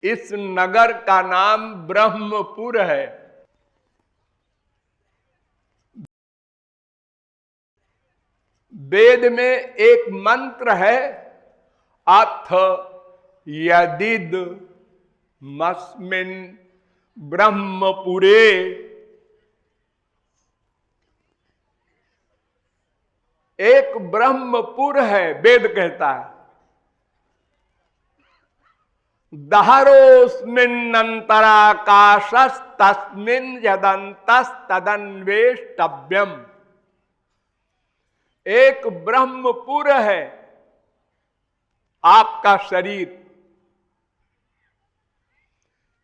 इस नगर का नाम ब्रह्मपुर है। वेद में एक मंत्र है, अथ यदिद मस्मिन् ब्रह्मपुरे। एक ब्रह्मपुर है, वेद कहता है। दहरोस्मिन्नन्तराकाशस्तस्मिन् यदन्तस्तदन्वेष्टव्यम्। एक ब्रह्मपुर है आपका शरीर।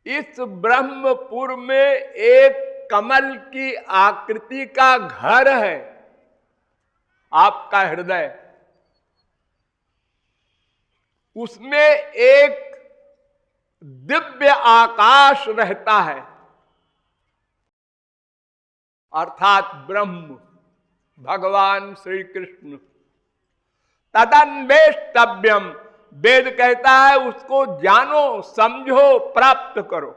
इस ब्रह्मपुर में एक कमल की आकृति का घर है, आपका हृदय। उसमें एक दिव्य आकाश रहता है, अर्थात ब्रह्म भगवान श्री कृष्ण। तदन्वेष्टव्यम, वेद कहता है उसको जानो, समझो, प्राप्त करो।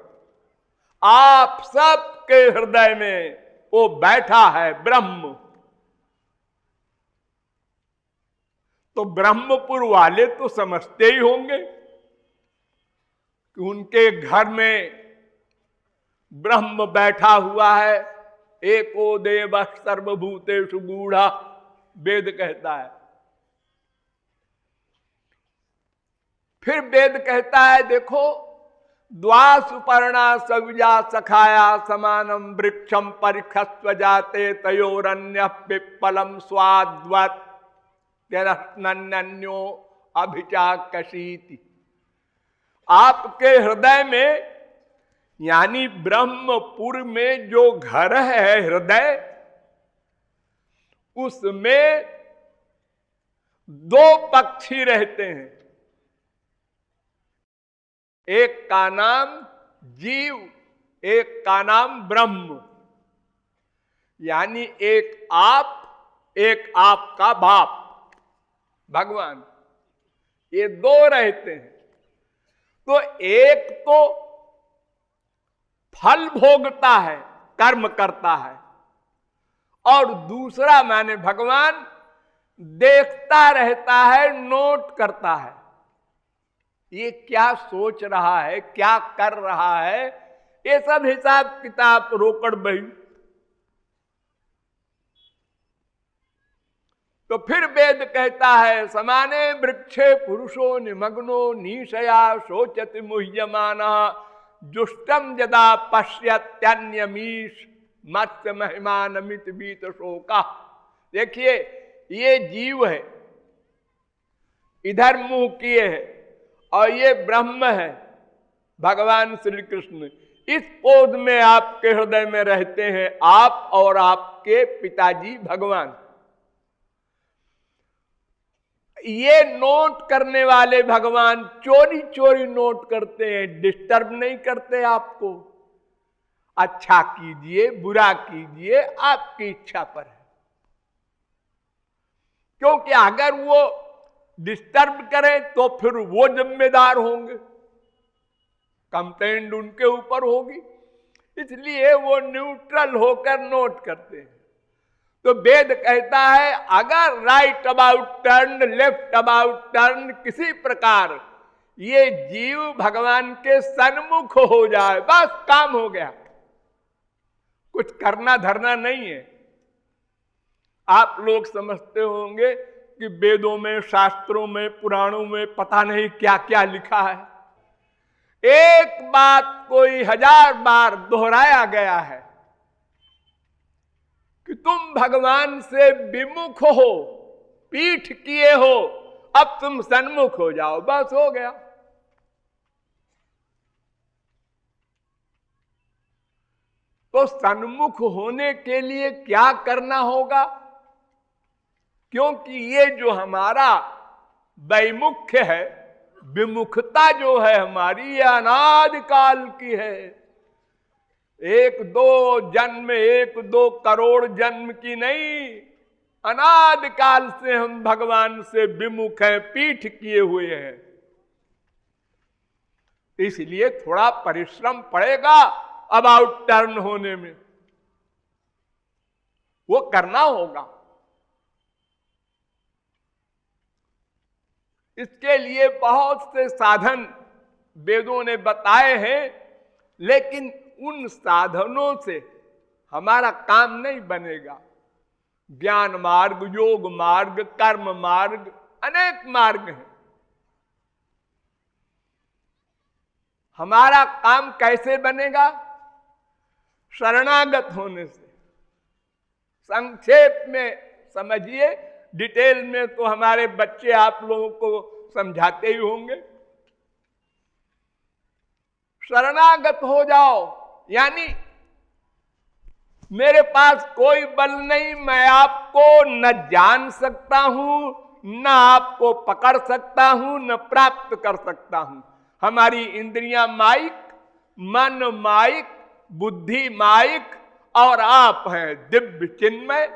आप सबके हृदय में वो बैठा है ब्रह्म। तो ब्रह्मपुर वाले तो समझते ही होंगे कि उनके घर में ब्रह्म बैठा हुआ है। एको देव सर्वभूतेषु गूढ़ा, वेद कहता है। फिर वेद कहता है, देखो, द्वासुपर्णा सविजा सखाया समानम वृक्षम परिखस्व जाते तयोरन्य पिप्पलम स्वाद्वत् नन्यो अभिचाकशीति। आपके हृदय में, यानी ब्रह्मपुर में जो घर है हृदय, उसमें दो पक्षी रहते हैं। एक का नाम जीव, एक का नाम ब्रह्म। यानी एक आपका बाप भगवान, ये दो रहते हैं। तो एक तो फल भोगता है, कर्म करता है, और दूसरा माने भगवान देखता रहता है, नोट करता है, ये क्या सोच रहा है, क्या कर रहा है, ये सब हिसाब किताब रोकड़ बही। तो फिर वेद कहता है, समाने वृक्षे पुरुषो निमग्नो निशया शोचति मुह्यमानः जुष्टम यदा पश्यत्यन्यमीश मत्स्य महिमानमित बीत शोका। देखिए, ये जीव है, इधर मुंह किए है, और ये ब्रह्म है भगवान श्री कृष्ण। इस पोध में आपके हृदय में रहते हैं आप और आपके पिताजी भगवान। ये नोट करने वाले भगवान चोरी चोरी नोट करते हैं, डिस्टर्ब नहीं करते आपको। अच्छा कीजिए, बुरा कीजिए, आपकी इच्छा पर है। क्योंकि अगर वो डिस्टर्ब करें तो फिर वो जिम्मेदार होंगे, कंप्लेंट उनके ऊपर होगी। इसलिए वो न्यूट्रल होकर नोट करते हैं। तो वेद कहता है, अगर right about turn, left about turn, किसी प्रकार ये जीव भगवान के सन्मुख हो जाए, बस काम हो गया। कुछ करना धरना नहीं है। आप लोग समझते होंगे कि वेदों में, शास्त्रों में, पुराणों में पता नहीं क्या क्या लिखा है। एक बात कोई 1000 बार दोहराया गया है कि तुम भगवान से विमुख हो, पीठ किए हो, अब तुम सन्मुख हो जाओ, बस हो गया। तो सन्मुख होने के लिए क्या करना होगा? क्योंकि ये जो हमारा वैमुख्य है, विमुखता जो है हमारी, ये अनादि काल की है। 1-2 जन्म, 1-2 करोड़ जन्म की नहीं, अनादि काल से हम भगवान से विमुख हैं, पीठ किए हुए हैं। इसलिए थोड़ा परिश्रम पड़ेगा अबाउट टर्न होने में, वो करना होगा। इसके लिए बहुत से साधन वेदों ने बताए हैं, लेकिन उन साधनों से हमारा काम नहीं बनेगा। ज्ञान मार्ग, योग मार्ग, कर्म मार्ग, अनेक मार्ग हैं। हमारा काम कैसे बनेगा? शरणागत होने से। संक्षेप में समझिए, डिटेल में तो हमारे बच्चे आप लोगों को समझाते ही होंगे। शरणागत हो जाओ, यानी मेरे पास कोई बल नहीं, मैं आपको न जान सकता हूं, न आपको पकड़ सकता हूं, न प्राप्त कर सकता हूं। हमारी इंद्रियां माइक, मन माइक, बुद्धि माइक, और आप हैं दिव्य चिन्मय।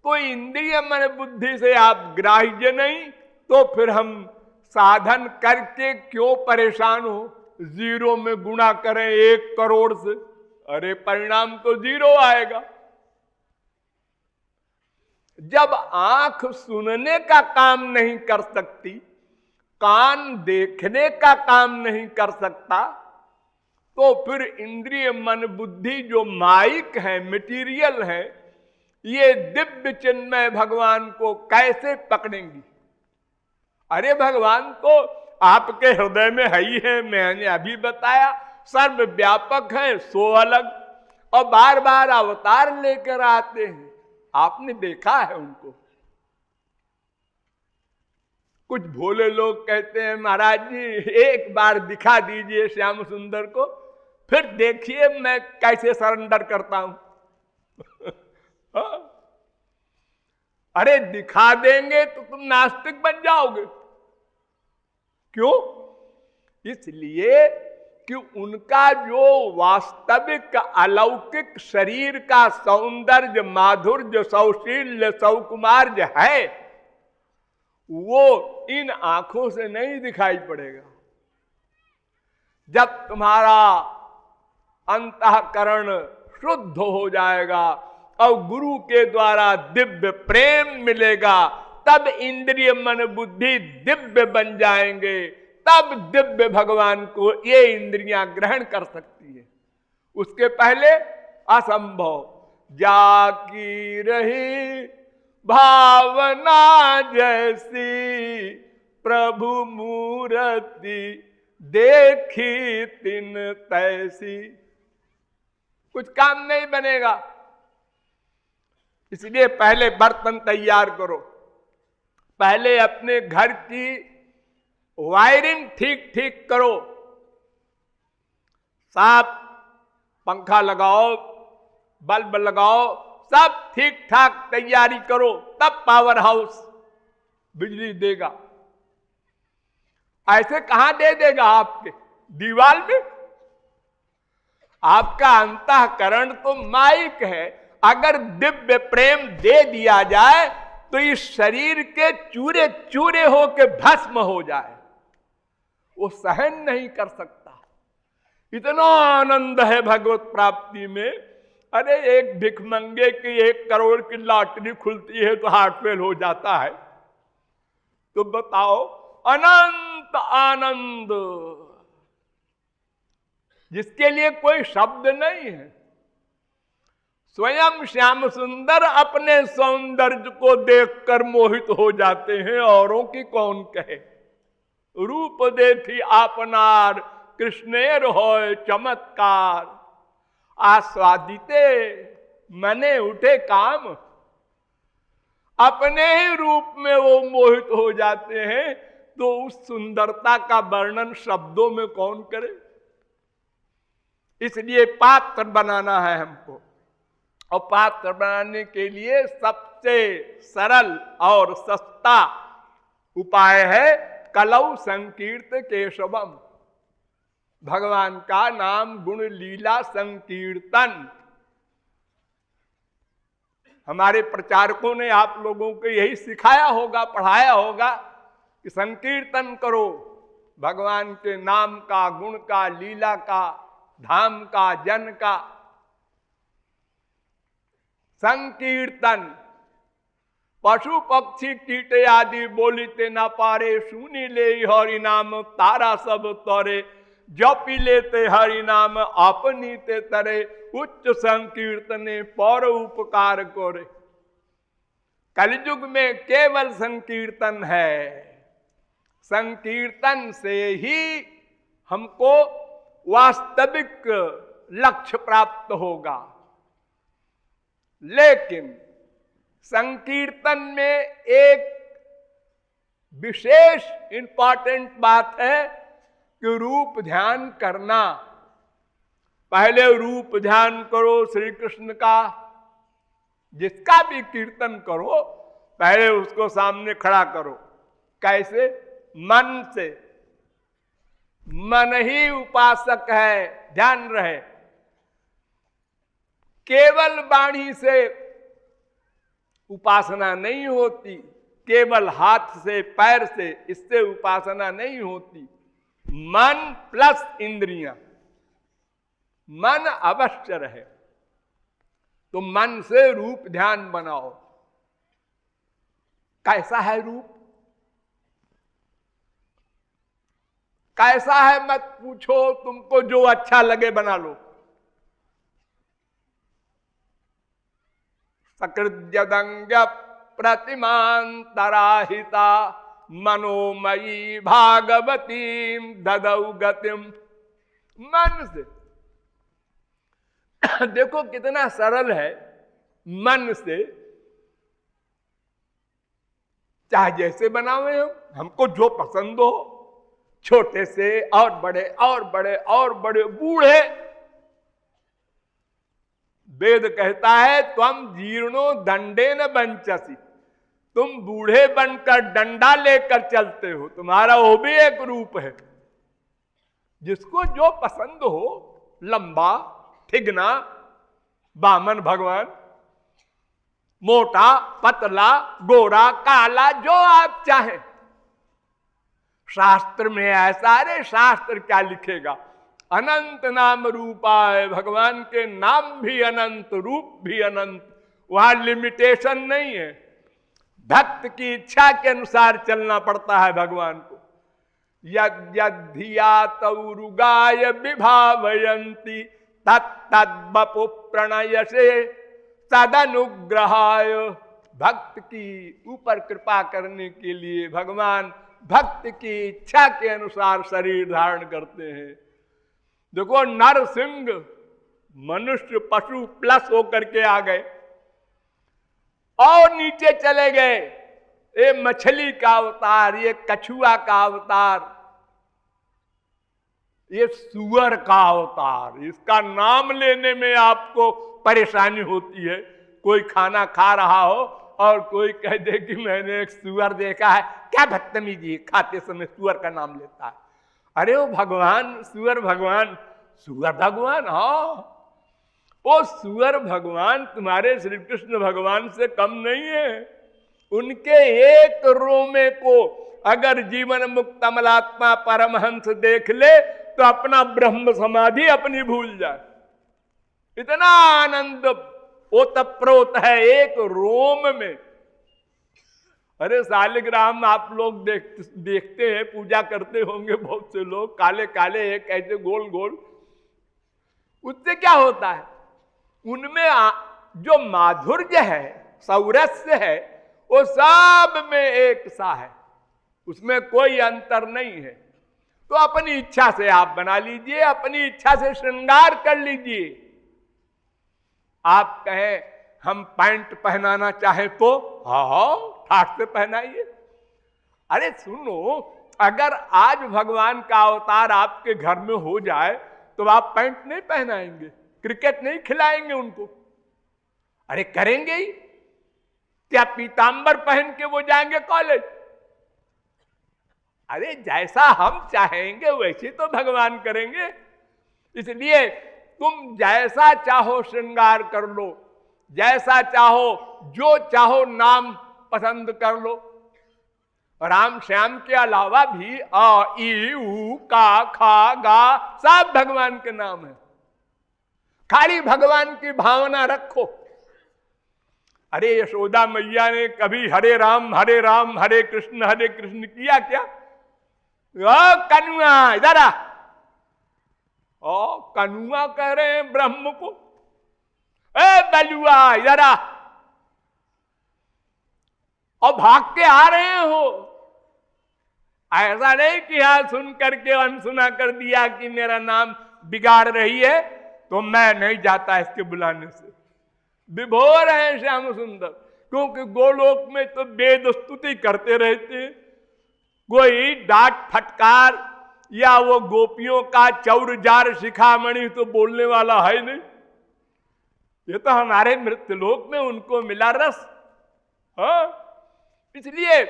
तो इंद्रिय मन बुद्धि से आप ग्राह्य नहीं, तो फिर हम साधन करके क्यों परेशान हो? जीरो में गुणा करें 1 करोड़ से, अरे परिणाम तो 0 आएगा। जब आंख सुनने का काम नहीं कर सकती, कान देखने का काम नहीं कर सकता, तो फिर इंद्रिय मन बुद्धि जो माइक है, मटीरियल है, ये दिव्य चिन्मय भगवान को कैसे पकड़ेंगी? अरे भगवान तो आपके हृदय में है ही है, मैंने अभी बताया, सर्वव्यापक है, सो अलग, और बार बार अवतार लेकर आते हैं। आपने देखा है उनको? कुछ भोले लोग कहते हैं महाराज जी एक बार दिखा दीजिए श्याम सुंदर को, फिर देखिए मैं कैसे सरेंडर करता हूं। अरे दिखा देंगे तो तुम नास्तिक बन जाओगे। क्यों? इसलिए कि उनका जो वास्तविक अलौकिक शरीर का सौंदर्य, माधुर्य, सौशील्य, सौकुमार्य है, वो इन आंखों से नहीं दिखाई पड़ेगा। जब तुम्हारा अंतःकरण शुद्ध हो जाएगा और गुरु के द्वारा दिव्य प्रेम मिलेगा, तब इंद्रिय मन बुद्धि दिव्य बन जाएंगे, तब दिव्य भगवान को ये इंद्रियां ग्रहण कर सकती है। उसके पहले असंभव। जाकी रही भावना जैसी, प्रभु मूर्ति देखी तिन तैसी। कुछ काम नहीं बनेगा। इसलिए पहले बर्तन तैयार करो, पहले अपने घर की वायरिंग ठीक ठीक करो, साफ पंखा लगाओ, बल्ब लगाओ, सब ठीक ठाक तैयारी करो, तब पावर हाउस बिजली देगा। ऐसे कहां दे देगा? आपके दीवार में। आपका अंतःकरण तो माइक है। अगर दिव्य प्रेम दे दिया जाए तो इस शरीर के चूरे चूरे होके भस्म हो जाए, वो सहन नहीं कर सकता। इतना आनंद है भगवत प्राप्ति में। अरे एक भिखमंगे की 1 करोड़ की लॉटरी खुलती है तो हार्ट फेल हो जाता है, तो बताओ अनंत आनंद जिसके लिए कोई शब्द नहीं है। स्वयं श्याम सुंदर अपने सौंदर्य को देखकर मोहित हो जाते हैं, औरों की कौन कहे। रूप देखी आपनार कृष्णेर होय चमत्कार, आस्वादिते मने उठे काम। अपने ही रूप में वो मोहित हो जाते हैं, तो उस सुंदरता का वर्णन शब्दों में कौन करे। इसलिए पात्र बनाना है हमको, और पात्र बनाने के लिए सबसे सरल और सस्ता उपाय है कलौ संकीर्त केशवम, भगवान का नाम गुण लीला संकीर्तन। हमारे प्रचारकों ने आप लोगों को यही सिखाया होगा, पढ़ाया होगा कि संकीर्तन करो, भगवान के नाम का, गुण का, लीला का, धाम का, जन का। संकीर्तन पशु पक्षी कीट आदि बोलिते न पारे, सुनी ले हरि नाम तारा सब तोरे, जपी लेते हरि नाम अपनी ते तरे, उच्च संकीर्तने पौर उपकार करे। कलयुग में केवल संकीर्तन है, संकीर्तन से ही हमको वास्तविक लक्ष्य प्राप्त होगा। लेकिन संकीर्तन में एक विशेष इंपॉर्टेंट बात है कि रूप ध्यान करना। पहले रूप ध्यान करो श्री कृष्ण का। जिसका भी कीर्तन करो पहले उसको सामने खड़ा करो। कैसे? मन से। मन ही उपासक है, ध्यान रहे। केवल वाणी से उपासना नहीं होती, केवल हाथ से पैर से इससे उपासना नहीं होती। मन प्लस इंद्रियां, मन अवश्य रहे। तो मन से रूप ध्यान बनाओ। कैसा है रूप? कैसा है मत पूछो, तुमको जो अच्छा लगे बना लो। सकृद्यदंग प्रतिमांतराहिता, मनोमयी भागवती ददौ गतिम। मन से देखो कितना सरल है। मन से चाहे जैसे बनावे हो, हमको जो पसंद हो, छोटे से और बड़े और बड़े और बड़े, बूढ़े। वेद कहता है त्वम जीर्णो दंडे न बंचसी, तुम बूढ़े बनकर डंडा लेकर चलते हो। तुम्हारा वो भी एक रूप है। जिसको जो पसंद हो, लंबा, ठिगना, बामन भगवान, मोटा, पतला, गोरा, काला, जो आप चाहें। शास्त्र में ऐसा, अरे शास्त्र क्या लिखेगा? अनंत नाम रूपाय, भगवान के नाम भी अनंत, रूप भी अनंत। वहां लिमिटेशन नहीं है। भक्त की इच्छा के अनुसार चलना पड़ता है भगवान को। यद्धिया तौरुगाय विभावयन्ति तत्तद्वपु प्रणयसे तदनुग्रहाय। भक्त की ऊपर कृपा करने के लिए भगवान भक्त की इच्छा के अनुसार शरीर धारण करते हैं। देखो नर सिंह, मनुष्य पशु प्लस होकर के आ गए और नीचे चले गए। ये मछली का अवतार, ये कछुआ का अवतार, ये सुअर का अवतार। इसका नाम लेने में आपको परेशानी होती है। कोई खाना खा रहा हो और कोई कह दे कि मैंने एक सुअर देखा है, क्या बदतमीजी, खाते समय सुअर का नाम लेता है। अरे वो भगवान, सुअर भगवान, सुअर भगवान, हाँ वो सुअर भगवान तुम्हारे श्री कृष्ण भगवान से कम नहीं है। उनके एक रोमे को अगर जीवन मुक्त अमलात्मा परमहंस देख ले तो अपना ब्रह्म समाधि अपनी भूल जाए। इतना आनंद ओतप्रोत है एक रोम में। अरे शालिग्राम आप लोग देखते हैं, पूजा करते होंगे बहुत से लोग, काले काले एक ऐसे गोल गोल। उससे क्या होता है? उनमें जो माधुर्य है, सौरस्य है, वो सब में एक सा है, उसमें कोई अंतर नहीं है। तो अपनी इच्छा से आप बना लीजिए, अपनी इच्छा से श्रृंगार कर लीजिए। आप कहें हम पैंट पहनाना चाहें तो हाँ ठाट से पहनाइए। अरे सुनो, अगर आज भगवान का अवतार आपके घर में हो जाए तो आप पैंट नहीं पहनाएंगे, क्रिकेट नहीं खिलाएंगे उनको? अरे करेंगे ही। क्या पीतांबर पहन के वो जाएंगे कॉलेज? अरे जैसा हम चाहेंगे वैसे तो भगवान करेंगे। इसलिए तुम जैसा चाहो श्रृंगार कर लो, जैसा चाहो, जो चाहो नाम पसंद कर लो। राम श्याम के अलावा भी आ ई ऊ का खा गा सब भगवान के नाम है। खाली भगवान की भावना रखो। अरे यशोदा मैया ने कभी हरे राम हरे कृष्ण किया क्या? ओ कनुआ इधर आ। ओ कनुआ कह रहे हैं ब्रह्म को। ए बलुआ इधर आ। और भाग के आ रहे हो। ऐसा नहीं कि हाँ सुन करके अनसुना कर दिया कि मेरा नाम बिगाड़ रही है तो मैं नहीं जाता इसके बुलाने से। विभोर है श्याम सुंदर, क्योंकि गोलोक में तो वेद स्तुति करते रहते। कोई डांट फटकार या वो गोपियों का चौर जार शिखामणि तो बोलने वाला है नहीं। ये तो हमारे मृत्युलोक में उनको मिला रस। हाँ, इसलिए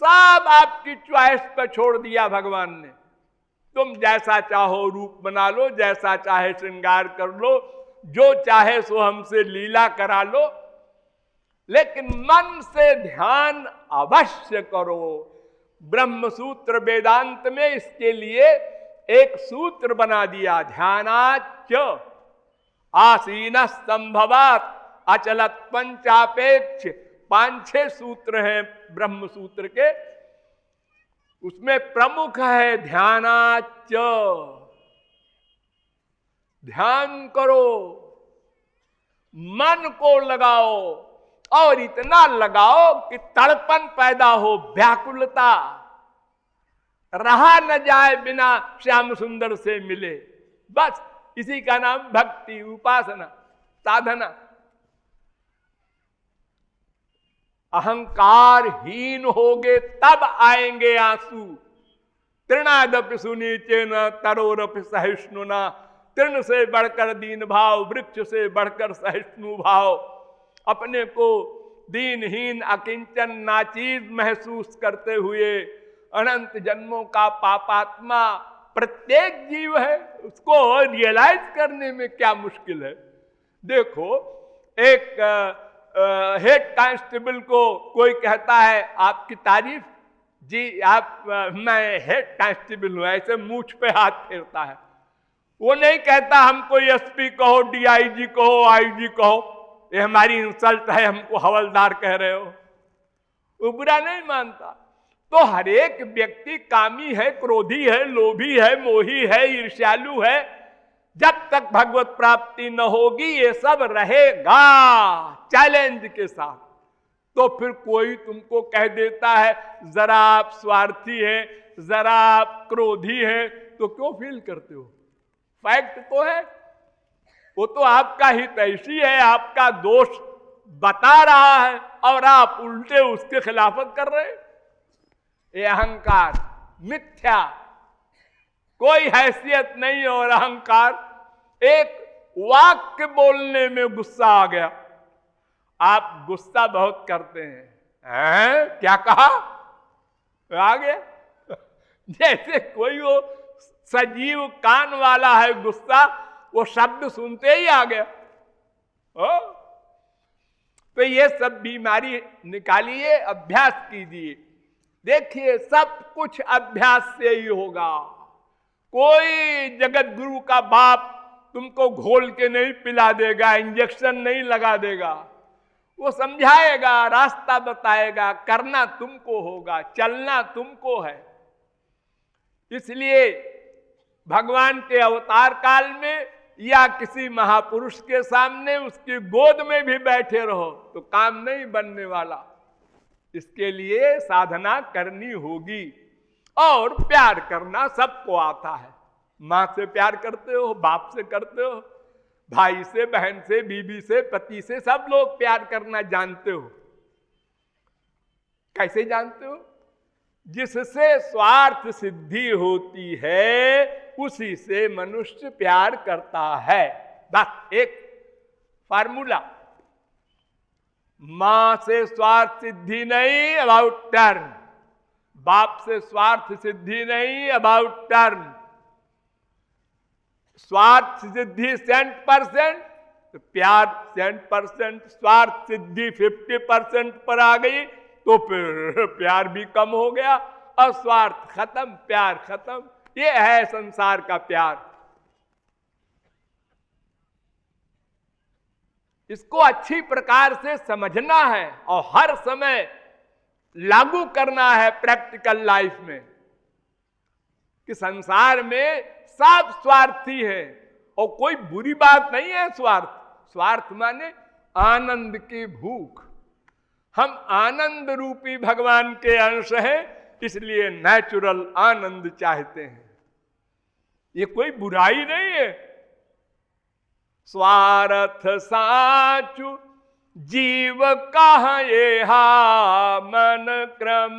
सब आपकी च्वाइस पर छोड़ दिया भगवान ने। तुम जैसा चाहो रूप बना लो, जैसा चाहे श्रृंगार कर लो, जो चाहे सो हमसे लीला करा लो, लेकिन मन से ध्यान अवश्य करो। ब्रह्म सूत्र वेदांत में इसके लिए एक सूत्र बना दिया, ध्यानाच आसीन संभवात अचलत पंचापेक्ष। 5-6 सूत्र हैं ब्रह्म सूत्र के, उसमें प्रमुख है ध्यानाच। ध्यान करो, मन को लगाओ और इतना लगाओ कि तड़पन पैदा हो, व्याकुलता, रहा न जाए बिना श्याम सुंदर से मिले। बस इसी का नाम भक्ति, उपासना, साधना। अहंकारहीन होगे तब आएंगे आंसू। तृणादपि सुनीचेन तरोरपि सहिष्णुना। तृण से बढ़कर दीन भाव, वृक्ष से बढ़कर सहिष्णु भाव। अपने को दीनहीन अकिंचन नाचीज महसूस करते हुए अनंत जन्मों का पापात्मा प्रत्येक जीव है, उसको रियलाइज करने में क्या मुश्किल है। देखो, एक हेड कांस्टेबल को कोई कहता है आपकी तारीफ, जी आप मैं हेड कांस्टेबल हूं, ऐसे मूछ पे हाथ फेरता है। वो नहीं कहता हमको एसपी कहो, डीआईजी कहो, आईजी कहो, ये हमारी इंसल्ट है, हमको हवलदार कह रहे हो। वो बुरा नहीं मानता। तो हर एक व्यक्ति कामी है, क्रोधी है, लोभी है, मोही है, ईर्ष्यालु है। जब तक भगवत प्राप्ति न होगी ये सब रहेगा चैलेंज के साथ। तो फिर कोई तुमको कह देता है जरा आप स्वार्थी हैं, जरा आप क्रोधी हैं, तो क्यों फील करते हो? फैक्ट तो है, वो तो आपका हितैषी है, आपका दोष बता रहा है और आप उल्टे उसके खिलाफत कर रहे। ये अहंकार मिथ्या, कोई हैसियत नहीं। और अहंकार, एक वाक्य बोलने में गुस्सा आ गया। आप गुस्सा बहुत करते हैं, क्या कहा? आ गया। जैसे कोई वो सजीव कान वाला है, गुस्सा वो शब्द सुनते ही आ गया। तो ये सब बीमारी निकालिए, अभ्यास कीजिए। देखिए सब कुछ अभ्यास से ही होगा। कोई जगत गुरु का बाप तुमको घोल के नहीं पिला देगा, इंजेक्शन नहीं लगा देगा। वो समझाएगा, रास्ता बताएगा, करना तुमको होगा, चलना तुमको है। इसलिए भगवान के अवतार काल में या किसी महापुरुष के सामने उसकी गोद में भी बैठे रहो तो काम नहीं बनने वाला। इसके लिए साधना करनी होगी। और प्यार करना सबको आता है। माँ से प्यार करते हो, बाप से करते हो, भाई से, बहन से, बीवी से, पति से, सब लोग प्यार करना जानते हो। कैसे जानते हो? जिससे स्वार्थ सिद्धि होती है उसी से मनुष्य प्यार करता है। बस एक फार्मूला। मां से स्वार्थ सिद्धि नहीं, अबाउट टर्न। बाप से स्वार्थ सिद्धि नहीं, अबाउट टर्न। स्वार्थ सिद्धि 100%, तो प्यार 100%। स्वार्थ सिद्धि 50% पर आ गई तो फिर प्यार भी कम हो गया और स्वार्थ खत्म, प्यार खत्म। ये है संसार का प्यार। इसको अच्छी प्रकार से समझना है और हर समय लागू करना है प्रैक्टिकल लाइफ में कि संसार में सब स्वार्थी है और कोई बुरी बात नहीं है। स्वार्थ माने आनंद की भूख। हम आनंद रूपी भगवान के अंश हैं, इसलिए नेचुरल आनंद चाहते हैं। ये कोई बुराई नहीं है। स्वार्थ साचु जीव कहाँ येहा, मन क्रम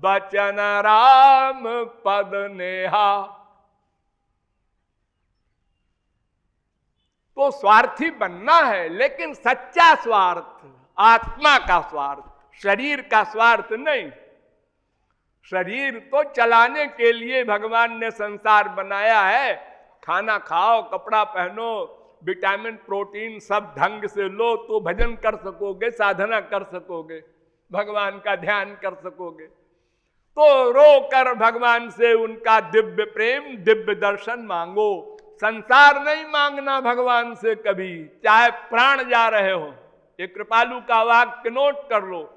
बचन राम पद नेहा। तो स्वार्थी बनना है, लेकिन सच्चा स्वार्थ, आत्मा का स्वार्थ, शरीर का स्वार्थ नहीं। शरीर तो चलाने के लिए भगवान ने संसार बनाया है। खाना खाओ, कपड़ा पहनो, विटामिन प्रोटीन सब ढंग से लो तो भजन कर सकोगे, साधना कर सकोगे, भगवान का ध्यान कर सकोगे। तो रो कर भगवान से उनका दिव्य प्रेम, दिव्य दर्शन मांगो। संसार नहीं मांगना भगवान से कभी, चाहे प्राण जा रहे हो। ये कृपालु का वाक्य नोट कर लो।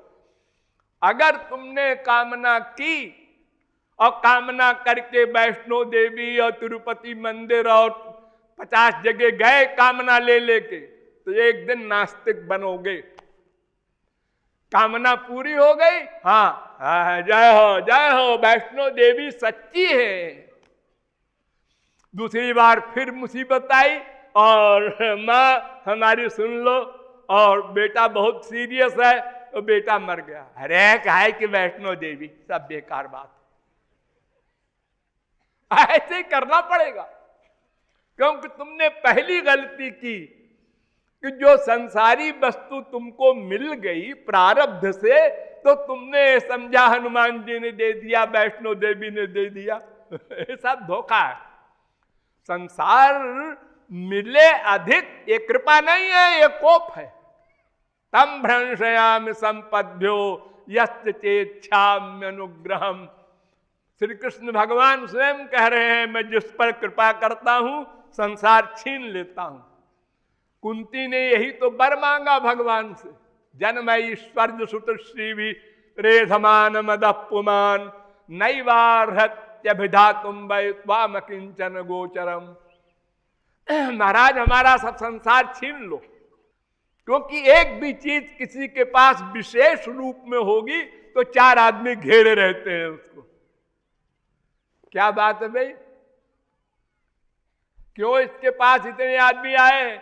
अगर तुमने कामना की और कामना करके वैष्णो देवी और तिरुपति मंदिर और 50 जगह गए कामना ले लेके, तो एक दिन नास्तिक बनोगे। कामना पूरी हो गई, हाँ जय हो वैष्णो देवी सच्ची है। दूसरी बार फिर मुसीबत आई और माँ हमारी सुन लो, और बेटा बहुत सीरियस है, तो बेटा मर गया। अरे काहे कि वैष्णो देवी, सब बेकार बात। ऐसे ही करना पड़ेगा, क्योंकि तुमने पहली गलती की कि जो संसारी वस्तु तुमको मिल गई प्रारब्ध से, तो तुमने समझा हनुमान जी ने दे दिया, वैष्णो देवी ने दे दिया। ये सब धोखा है। संसार मिले अधिक, ये कृपा नहीं है, ये कोप है। तम भ्रंशयामि संपद्भ्यो यस्य चेच्छाम्य अनुग्रहम। श्री कृष्ण भगवान स्वयं कह रहे हैं, मैं जिस पर कृपा करता हूं संसार छीन लेता हूं। कुंती ने यही तो वर मांगा भगवान से, जन्म ईश्वर्य सुत श्री भी रेधमान मदः पुमान नैवार्हत्यभिधातुम वै त्वाम किंचन गोचरम। महाराज हमारा सब संसार छीन लो, क्योंकि एक भी चीज किसी के पास विशेष रूप में होगी तो 4 आदमी घेरे रहते हैं उसको। क्या बात है भाई, क्यों इसके पास इतने आदमी आए?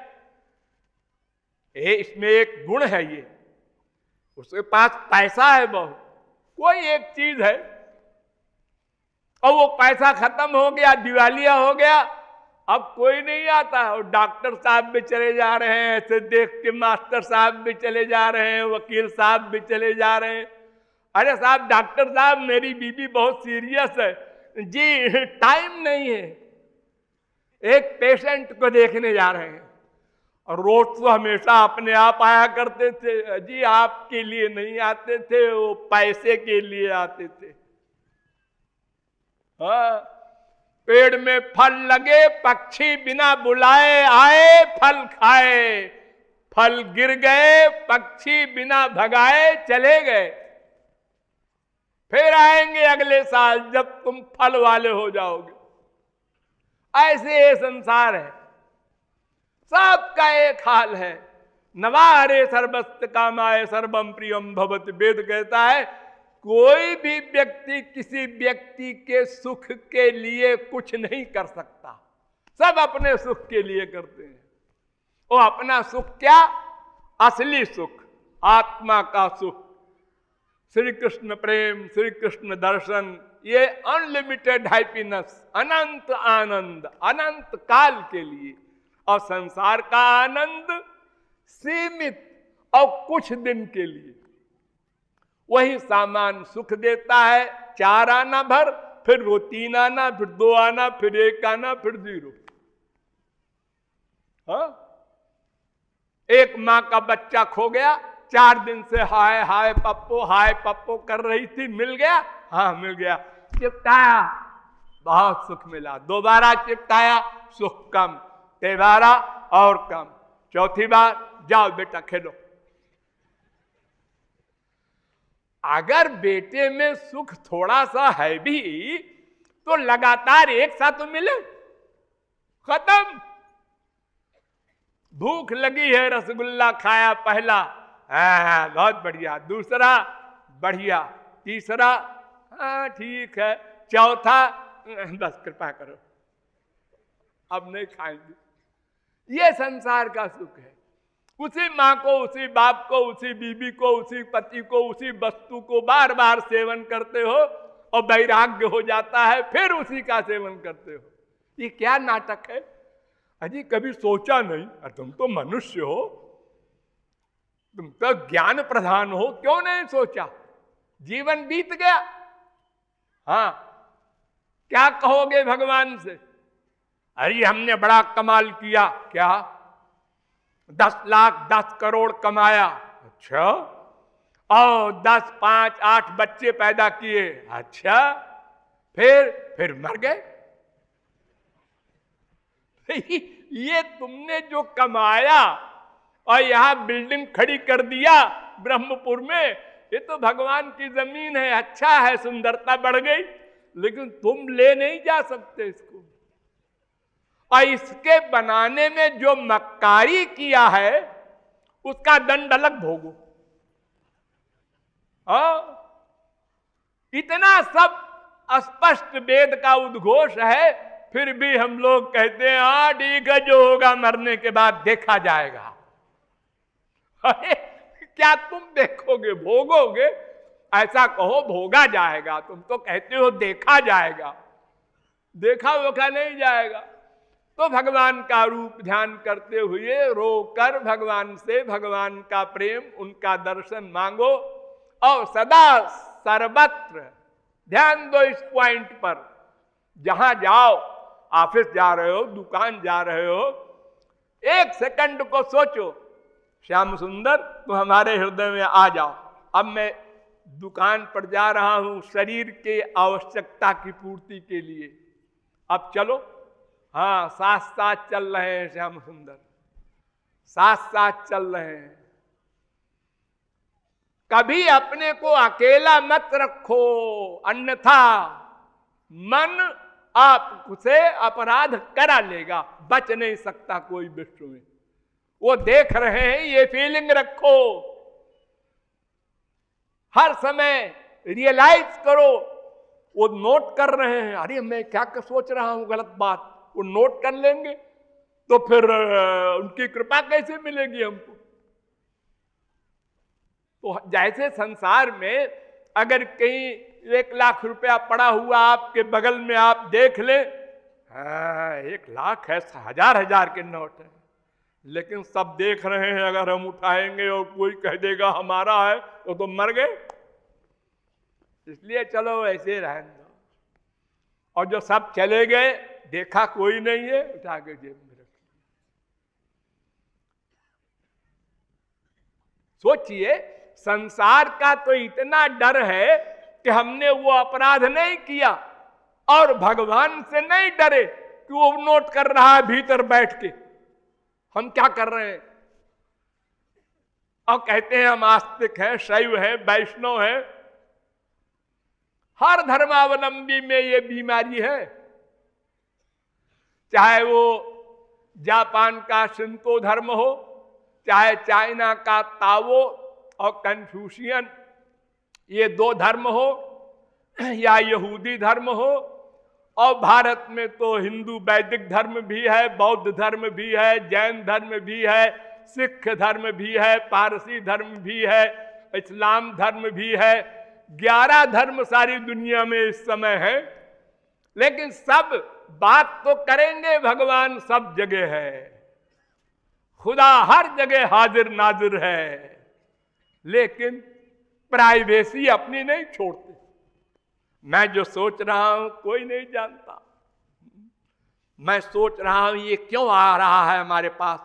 इसमें एक गुण है, ये उसके पास पैसा है बहुत, कोई एक चीज है और वो पैसा खत्म हो गया, दिवालिया हो गया, अब कोई नहीं आता। और डॉक्टर साहब भी चले जा रहे हैं, ऐसे देख के मास्टर साहब भी चले जा रहे हैं, वकील साहब भी चले जा रहे हैं। अरे साहब, डॉक्टर साहब मेरी बीबी बहुत सीरियस है जी, टाइम नहीं है, एक पेशेंट को देखने जा रहे हैं। और रोज तो हमेशा अपने आप आया करते थे जी, आपके लिए नहीं आते थे, वो पैसे के लिए आते थे। हाँ, पेड़ में फल लगे, पक्षी बिना बुलाए आए फल खाए, फल गिर गए, पक्षी बिना भगाए चले गए। फिर आएंगे अगले साल जब तुम फल वाले हो जाओगे। ऐसे ये संसार है, सबका एक हाल है। नवारे सर्वस्त कामाय सर्वम प्रियम भवति। वेद कहता है कोई भी व्यक्ति किसी व्यक्ति के सुख के लिए कुछ नहीं कर सकता, सब अपने सुख के लिए करते हैं। और अपना सुख क्या? असली सुख, आत्मा का सुख, श्री कृष्ण प्रेम, श्री कृष्ण दर्शन, ये अनलिमिटेड हैप्पीनेस, अनंत आनंद, अनंत काल के लिए। और संसार का आनंद सीमित और कुछ दिन के लिए। वही सामान सुख देता है, 4 आना भर, फिर वो 3 आना, फिर 2 आना, फिर 1 आना, फिर 0। हाँ, एक मां का बच्चा खो गया, 4 दिन से हाय हाय पप्पो कर रही थी, मिल गया? हाँ मिल गया। चिपटाया, बहुत सुख मिला। दोबारा चिपटाया, सुख कम। तेबारा और कम। चौथी बार, जाओ बेटा खेलो। अगर बेटे में सुख थोड़ा सा है भी तो लगातार एक साथ तो मिले, खत्म। भूख लगी है, रसगुल्ला खाया पहला, बहुत बढ़िया। दूसरा बढ़िया, तीसरा हाँ ठीक है, चौथा बस कृपा करो अब नहीं खाएंगे। ये संसार का सुख है। उसी माँ को, उसी बाप को, उसी बीबी को, उसी पति को, उसी वस्तु को बार बार सेवन करते हो और वैराग्य हो जाता है, फिर उसी का सेवन करते हो। ये क्या नाटक है? अजी कभी सोचा नहीं? तुम तो मनुष्य हो, तुम तो ज्ञान प्रधान हो, क्यों नहीं सोचा? जीवन बीत गया। हाँ, क्या कहोगे भगवान से? अरे हमने बड़ा कमाल किया। क्या? 10 लाख 10 करोड़ कमाया। अच्छा। और 10, 5, 8 बच्चे पैदा किए। अच्छा। फिर मर गए। ये तुमने जो कमाया और यहां बिल्डिंग खड़ी कर दिया ब्रह्मपुर में, ये तो भगवान की जमीन है। अच्छा है, सुंदरता बढ़ गई, लेकिन तुम ले नहीं जा सकते इसको। और इसके बनाने में जो मक्कारी किया है उसका दंड अलग भोगो। इतना सब स्पष्ट वेद का उद्घोष है, फिर भी हम लोग कहते हैं हाँ ठीक है, जो होगा मरने के बाद देखा जाएगा। अरे क्या तुम देखोगे, भोगोगे? ऐसा कहो भोगा जाएगा। तुम तो कहते हो देखा जाएगा। देखा वोखा नहीं जाएगा। तो भगवान का रूप ध्यान करते हुए रोकर भगवान से भगवान का प्रेम, उनका दर्शन मांगो और सदा सर्वत्र ध्यान दो इस पॉइंट पर। जहां जाओ, ऑफिस जा रहे हो, दुकान जा रहे हो, 1 सेकंड को सोचो श्याम सुंदर तो हमारे हृदय में आ जाओ। अब मैं दुकान पर जा रहा हूं शरीर के आवश्यकता की पूर्ति के लिए। अब चलो। हाँ, साथ साथ चल रहे हैं श्याम सुंदर, साथ साथ चल रहे हैं। कभी अपने को अकेला मत रखो, अन्यथा मन आपसे अपराध करा लेगा। बच नहीं सकता कोई विश्व में। वो देख रहे हैं, ये फीलिंग रखो। हर समय रियलाइज करो, वो नोट कर रहे हैं। अरे मैं क्या सोच रहा हूं गलत बात, वो नोट कर लेंगे तो फिर उनकी कृपा कैसे मिलेगी हमको? तो जैसे संसार में अगर कहीं 1 लाख रुपया पड़ा हुआ आपके बगल में, आप देख ले, हाँ 1 लाख है, 1000 के नोट है, लेकिन सब देख रहे हैं। अगर हम उठाएंगे और कोई कह देगा हमारा है तो मर गए। इसलिए चलो ऐसे रहने दो। और जो सब चले गए, देखा कोई नहीं है, उठा के जेब में रख। सोचिए, संसार का तो इतना डर है कि हमने वो अपराध नहीं किया, और भगवान से नहीं डरे कि वो नोट कर रहा है भीतर बैठ के। हम क्या कर रहे हैं? और कहते हैं हम आस्तिक हैं, शैव हैं, वैष्णव हैं। हर धर्मावलंबी में ये बीमारी है। चाहे वो जापान का शिंतो धर्म हो, चाहे चाइना का ताओ और कन्फ्यूशियन, ये 2 धर्म हो, या यहूदी धर्म हो, और भारत में तो हिंदू वैदिक धर्म भी है, बौद्ध धर्म भी है, जैन धर्म भी है, सिख धर्म भी है, पारसी धर्म भी है, इस्लाम धर्म भी है। 11 धर्म सारी दुनिया में इस समय है। लेकिन सब बात तो करेंगे भगवान सब जगह है, खुदा हर जगह हाजिर नाजिर है, लेकिन प्राइवेसी अपनी नहीं छोड़ते। मैं जो सोच रहा हूं कोई नहीं जानता। मैं सोच रहा हूं ये क्यों आ रहा है हमारे पास,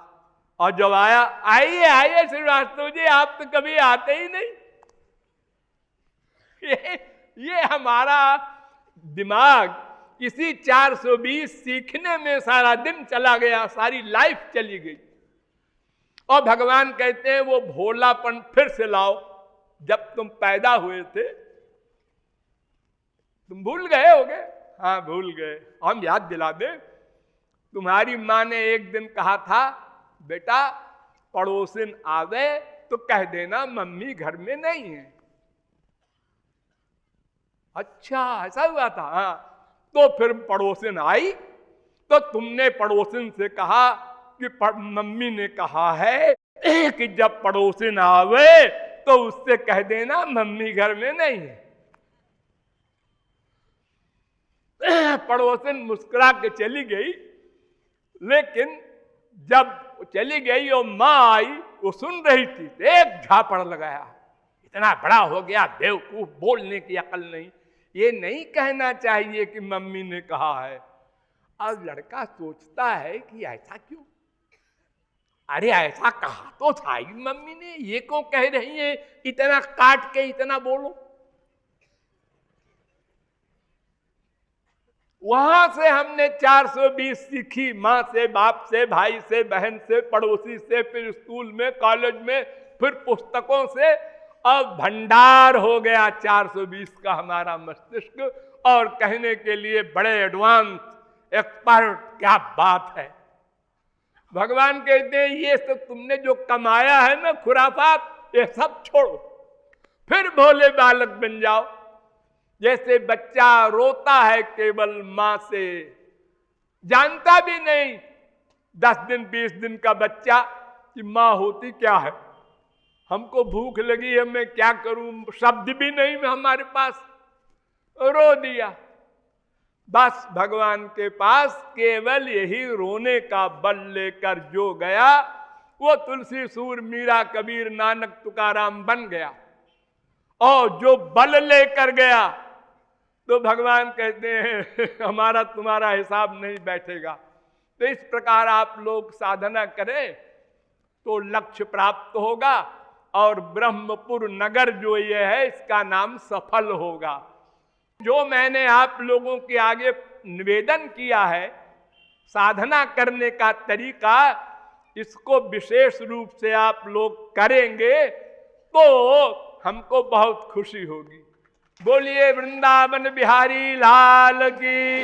और जब आया, आइए आइए श्रीवास्तव जी, आप तो कभी आते ही नहीं। ये हमारा दिमाग इसी 420 सीखने में सारा दिन चला गया, सारी लाइफ चली गई। और भगवान कहते हैं वो भोलापन फिर से लाओ, जब तुम पैदा हुए थे तुम भूल गए होगे। हाँ भूल गए, हम याद दिला दे। तुम्हारी माँ ने एक दिन कहा था, बेटा पड़ोसिन आवे तो कह देना मम्मी घर में नहीं है। अच्छा ऐसा हुआ था। हाँ, तो फिर पड़ोसिन आई तो तुमने पड़ोसिन से कहा कि मम्मी ने कहा है कि जब पड़ोसिन आवे तो उससे कह देना मम्मी घर में नहीं है। पड़ोसिन मुस्कुरा के चली गई, लेकिन जब चली गई और माँ आई, वो सुन रही थी, एक झापड़ लगाया, इतना बड़ा हो गया बेवकूफ, बोलने की अकल नहीं, ये नहीं कहना चाहिए कि मम्मी ने कहा है। अब लड़का सोचता है कि ऐसा क्यों, अरे ऐसा कहा तो था ही मम्मी ने, ये क्यों कह रही है इतना काट के इतना बोलो। वहां से हमने 420 सीखी, माँ से, बाप से, भाई से, बहन से, पड़ोसी से, फिर स्कूल में, कॉलेज में, फिर पुस्तकों से। अब भंडार हो गया 420 का हमारा मस्तिष्क, और कहने के लिए बड़े एडवांस एक्सपर्ट, क्या बात है। भगवान कहते हैं ये सब तुमने जो कमाया है ना खुराफात, ये सब छोड़ो, फिर भोले बालक बन जाओ। जैसे बच्चा रोता है केवल मां से, जानता भी नहीं 10 दिन 20 दिन का बच्चा कि मां होती क्या है, हमको भूख लगी है मैं क्या करूं, शब्द भी नहीं हमारे पास, रो दिया। बस भगवान के पास केवल यही रोने का बल लेकर जो गया, वो तुलसी सूर मीरा कबीर नानक तुकाराम बन गया। और जो बल लेकर गया तो भगवान कहते हैं हमारा तुम्हारा हिसाब नहीं बैठेगा। तो इस प्रकार आप लोग साधना करें तो लक्ष्य प्राप्त होगा, और ब्रह्मपुर नगर जो ये है इसका नाम सफल होगा। जो मैंने आप लोगों के आगे निवेदन किया है साधना करने का तरीका, इसको विशेष रूप से आप लोग करेंगे तो हमको बहुत खुशी होगी। बोलिए वृंदावन बिहारी लाल की।